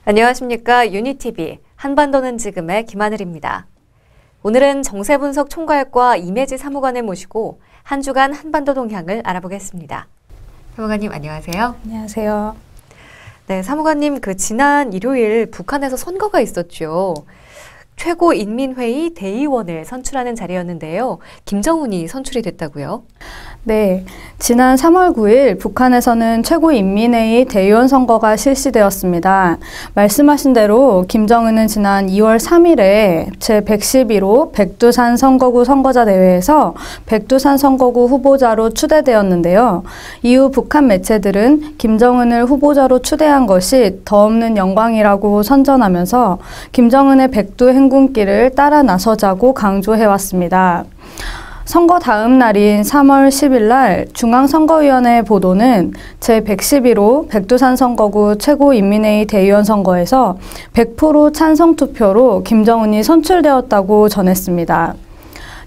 안녕하십니까. 유니TV 한반도는 지금의 김하늘입니다. 오늘은 정세분석 총괄과 임혜지 사무관을 모시고 한 주간 한반도 동향을 알아보겠습니다. 사무관님 안녕하세요. 안녕하세요. 네, 사무관님 지난 일요일 북한에서 선거가 있었죠. 최고인민회의 대의원을 선출하는 자리였는데요. 김정은이 선출이 됐다고요? 네, 지난 3월 9일 북한에서는 최고인민회의 대의원 선거가 실시되었습니다. 말씀하신 대로 김정은은 지난 2월 3일에 제111호 백두산 선거구 선거자 대회에서 백두산 선거구 후보자로 추대되었는데요. 이후 북한 매체들은 김정은을 후보자로 추대한 것이 더없는 영광이라고 선전하면서 김정은의 백두 행군길을 따라 나서자고 강조해왔습니다. 선거 다음 날인 3월 10일 날 중앙선거위원회 보도는 제111호 백두산 선거구 최고인민회의 대의원 선거에서 100% 찬성 투표로 김정은이 선출되었다고 전했습니다.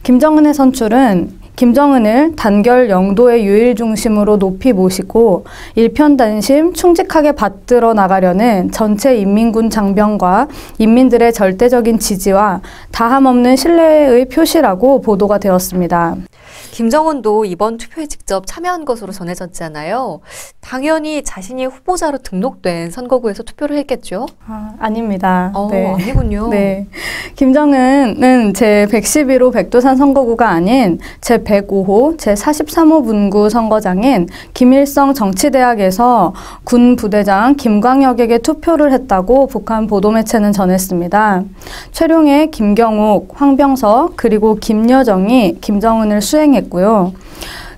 김정은의 선출은 김정은을 단결 영도의 유일 중심으로 높이 모시고 일편단심 충직하게 받들어 나가려는 전체 인민군 장병과 인민들의 절대적인 지지와 다함없는 신뢰의 표시라고 보도가 되었습니다. 김정은도 이번 투표에 직접 참여한 것으로 전해졌잖아요. 당연히 자신이 후보자로 등록된 선거구에서 투표를 했겠죠? 아닙니다. 네. 아니군요. 네. 김정은은 제111호 백두산 선거구가 아닌 제105호, 제43호 분구 선거장인 김일성 정치대학에서 군 부대장 김광혁에게 투표를 했다고 북한 보도매체는 전했습니다. 최룡해, 김경욱, 황병서 그리고 김여정이 김정은을 수행했고요.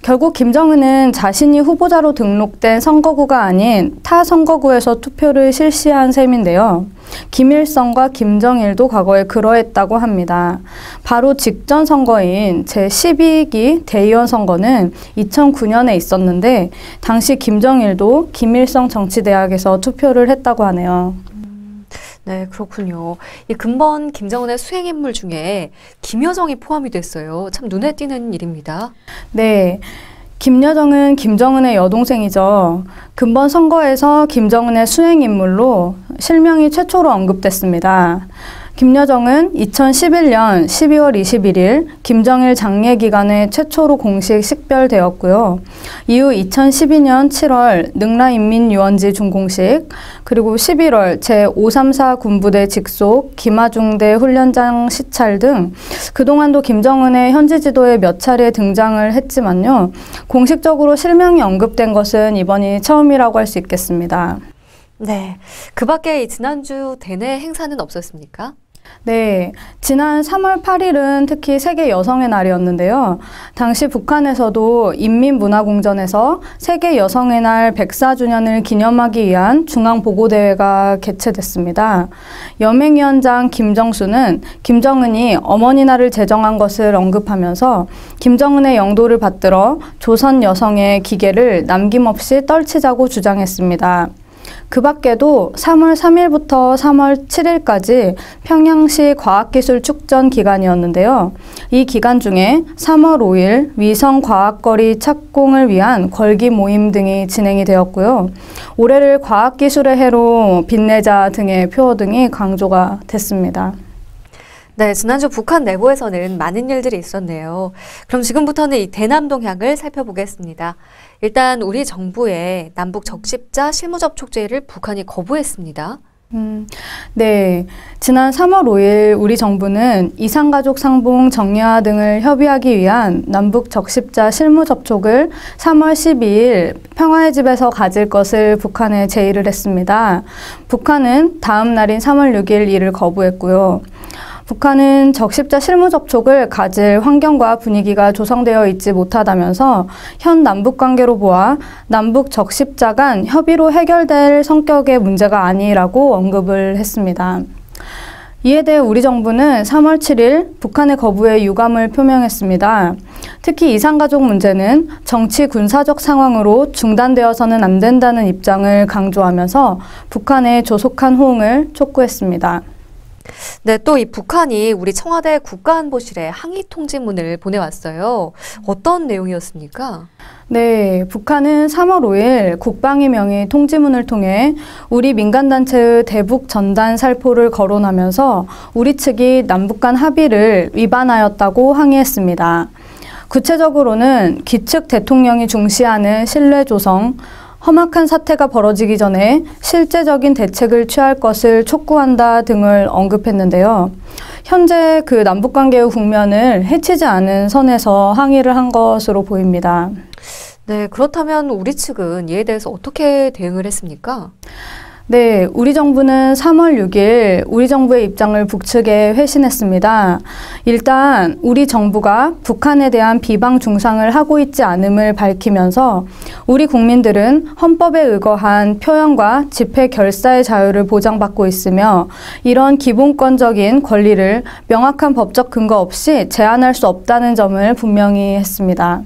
결국 김정은은 자신이 후보자로 등록된 선거구가 아닌 타 선거구에서 투표를 실시한 셈인데요. 김일성과 김정일도 과거에 그러했다고 합니다. 바로 직전 선거인 제12기 대의원 선거는 2009년에 있었는데 당시 김정일도 김일성 정치대학에서 투표를 했다고 하네요. 네, 그렇군요. 이 근본 김정은의 수행인물 중에 김여정이 포함이 됐어요. 참 눈에 띄는 일입니다. 네. 김여정은 김정은의 여동생이죠. 근본 선거에서 김정은의 수행인물로 실명이 최초로 언급됐습니다. 김여정은 2011년 12월 21일 김정일 장례 기간에 최초로 공식 식별되었고요. 이후 2012년 7월 능라인민유원지 준공식, 그리고 11월 제534 군부대 직속 김하중대 훈련장 시찰 등 그동안도 김정은의 현지 지도에 몇 차례 등장을 했지만요. 공식적으로 실명이 언급된 것은 이번이 처음이라고 할 수 있겠습니다. 네, 그 밖에 지난주 대내 행사는 없었습니까? 네, 지난 3월 8일은 특히 세계 여성의 날이었는데요. 당시 북한에서도 인민문화공전에서 세계 여성의 날 104주년을 기념하기 위한 중앙보고대회가 개최됐습니다. 연맹위원장 김정수는 김정은이 어머니 날을 제정한 것을 언급하면서 김정은의 영도를 받들어 조선 여성의 기계를 남김없이 떨치자고 주장했습니다. 그 밖에도 3월 3일부터 3월 7일까지 평양시 과학기술 축전 기간이었는데요. 이 기간 중에 3월 5일 위성과학거리 착공을 위한 걸기 모임 등이 진행이 되었고요. 올해를 과학기술의 해로 빛내자 등의 표어 등이 강조가 됐습니다. 네, 지난주 북한 내부에서는 많은 일들이 있었네요. 그럼 지금부터는 이 대남 동향을 살펴보겠습니다. 일단 우리 정부의 남북 적십자 실무 접촉 제의를 북한이 거부했습니다. 네, 지난 3월 5일 우리 정부는 이산가족 상봉 정리화 등을 협의하기 위한 남북 적십자 실무 접촉을 3월 12일 평화의 집에서 가질 것을 북한에 제의를 했습니다. 북한은 다음 날인 3월 6일 이를 거부했고요. 북한은 적십자 실무 접촉을 가질 환경과 분위기가 조성되어 있지 못하다면서 현 남북관계로 보아 남북 적십자 간 협의로 해결될 성격의 문제가 아니라고 언급을 했습니다. 이에 대해 우리 정부는 3월 7일 북한의 거부에 유감을 표명했습니다. 특히 이산가족 문제는 정치 군사적 상황으로 중단되어서는 안 된다는 입장을 강조하면서 북한의 조속한 호응을 촉구했습니다. 네, 또 이 북한이 우리 청와대 국가안보실에 항의 통지문을 보내왔어요. 어떤 내용이었습니까? 네, 북한은 3월 5일 국방위 명의 통지문을 통해 우리 민간단체의 대북 전단 살포를 거론하면서 우리 측이 남북 간 합의를 위반하였다고 항의했습니다. 구체적으로는 기측 대통령이 중시하는 신뢰 조성, 험악한 사태가 벌어지기 전에 실제적인 대책을 취할 것을 촉구한다 등을 언급했는데요. 현재 그 남북관계의 국면을 해치지 않은 선에서 항의를 한 것으로 보입니다. 네, 그렇다면 우리 측은 이에 대해서 어떻게 대응을 했습니까? 네, 우리 정부는 3월 6일 우리 정부의 입장을 북측에 회신했습니다. 일단 우리 정부가 북한에 대한 비방 중상을 하고 있지 않음을 밝히면서 우리 국민들은 헌법에 의거한 표현과 집회 결사의 자유를 보장받고 있으며 이런 기본권적인 권리를 명확한 법적 근거 없이 제한할 수 없다는 점을 분명히 했습니다.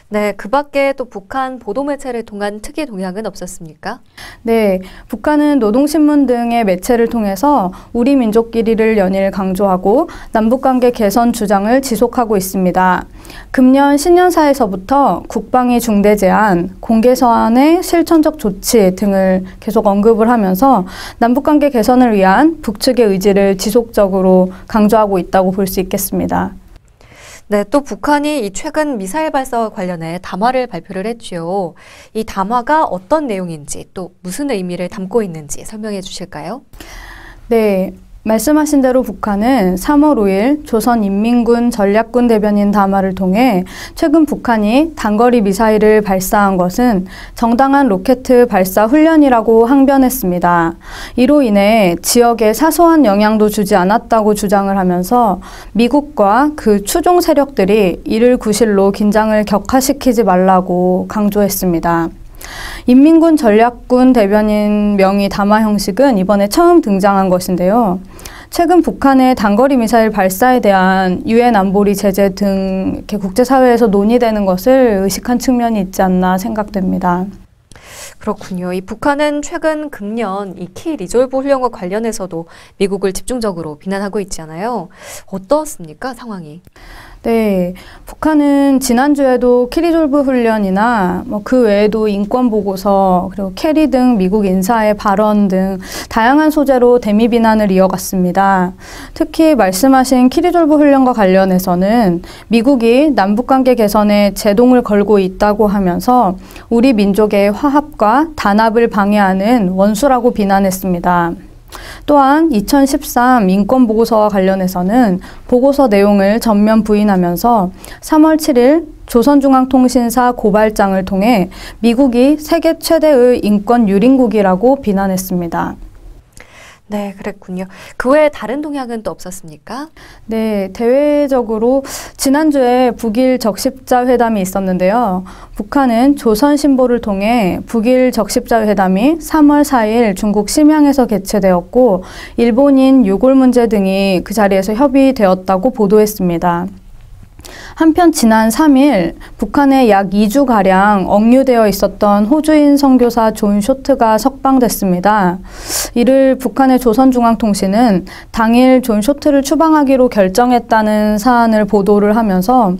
네, 그 밖에 또 북한 보도매체를 통한 특이 동향은 없었습니까? 네, 북한은 노동신문 등의 매체를 통해서 우리 민족끼리를 연일 강조하고 남북관계 개선 주장을 지속하고 있습니다. 금년 신년사에서부터 국방위 중대 제안, 공개서한의 실천적 조치 등을 계속 언급을 하면서 남북관계 개선을 위한 북측의 의지를 지속적으로 강조하고 있다고 볼 수 있겠습니다. 네, 또 북한이 이 최근 미사일 발사와 관련해 담화를 발표를 했지요. 이 담화가 어떤 내용인지 또 무슨 의미를 담고 있는지 설명해 주실까요? 네, 말씀하신 대로 북한은 3월 5일 조선인민군 전략군 대변인 담화를 통해 최근 북한이 단거리 미사일을 발사한 것은 정당한 로켓 발사 훈련이라고 항변했습니다. 이로 인해 지역에 사소한 영향도 주지 않았다고 주장을 하면서 미국과 그 추종 세력들이 이를 구실로 긴장을 격화시키지 말라고 강조했습니다. 인민군 전략군 대변인 명의 담화 형식은 이번에 처음 등장한 것인데요. 최근 북한의 단거리 미사일 발사에 대한 유엔 안보리 제재 등 이렇게 국제사회에서 논의되는 것을 의식한 측면이 있지 않나 생각됩니다. 그렇군요. 이 북한은 최근 금년 이 키 리졸브 훈련과 관련해서도 미국을 집중적으로 비난하고 있잖아요. 어떻습니까, 상황이? 네, 북한은 지난주에도 키리졸브 훈련이나 그 외에도 인권 보고서 그리고 캐리 등 미국 인사의 발언 등 다양한 소재로 대미 비난을 이어갔습니다. 특히 말씀하신 키리졸브 훈련과 관련해서는 미국이 남북관계 개선에 제동을 걸고 있다고 하면서 우리 민족의 화합과 단합을 방해하는 원수라고 비난했습니다. 또한 2013 인권보고서와 관련해서는 보고서 내용을 전면 부인하면서 3월 7일 조선중앙통신사 고발장을 통해 미국이 세계 최대의 인권 유린국이라고 비난했습니다. 네, 그랬군요. 그 외에 다른 동향은 또 없었습니까? 네, 대외적으로 지난주에 북일 적십자 회담이 있었는데요. 북한은 조선신보를 통해 북일 적십자 회담이 3월 4일 중국 심양에서 개최되었고 일본인 유골 문제 등이 그 자리에서 협의되었다고 보도했습니다. 한편 지난 3일 북한에 약 2주가량 억류되어 있었던 호주인 선교사 존 쇼트가 석방됐습니다. 이를 북한의 조선중앙통신은 당일 존 쇼트를 추방하기로 결정했다는 사안을 보도를 하면서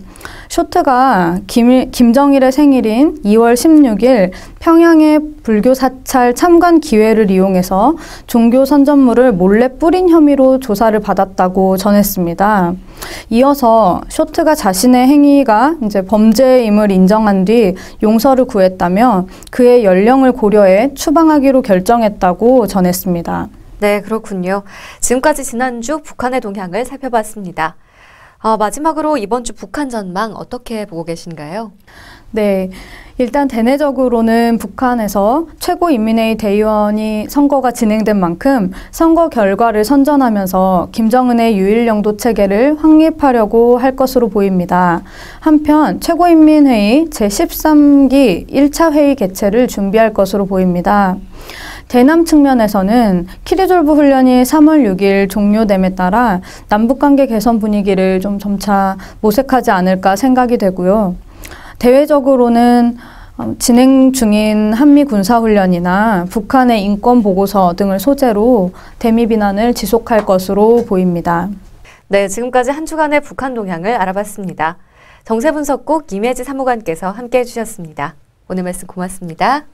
쇼트가 김정일의 생일인 2월 16일 평양의 불교 사찰 참관 기회를 이용해서 종교 선전물을 몰래 뿌린 혐의로 조사를 받았다고 전했습니다. 이어서 쇼트가 자신의 행위가 이제 범죄임을 인정한 뒤 용서를 구했다며 그의 연령을 고려해 추방하기로 결정했다고 전했습니다. 네, 그렇군요. 지금까지 지난주 북한의 동향을 살펴봤습니다. 마지막으로 이번 주 북한 전망 어떻게 보고 계신가요? 네, 일단 대내적으로는 북한에서 최고인민회의 대의원이 선거가 진행된 만큼 선거 결과를 선전하면서 김정은의 유일영도 체계를 확립하려고 할 것으로 보입니다. 한편 최고인민회의 제13기 1차 회의 개최를 준비할 것으로 보입니다. 대남 측면에서는 키리졸브 훈련이 3월 6일 종료됨에 따라 남북관계 개선 분위기를 좀 점차 모색하지 않을까 생각이 되고요. 대외적으로는 진행 중인 한미 군사훈련이나 북한의 인권 보고서 등을 소재로 대미 비난을 지속할 것으로 보입니다. 네, 지금까지 한 주간의 북한 동향을 알아봤습니다. 정세분석국 임혜지 사무관께서 함께해 주셨습니다. 오늘 말씀 고맙습니다.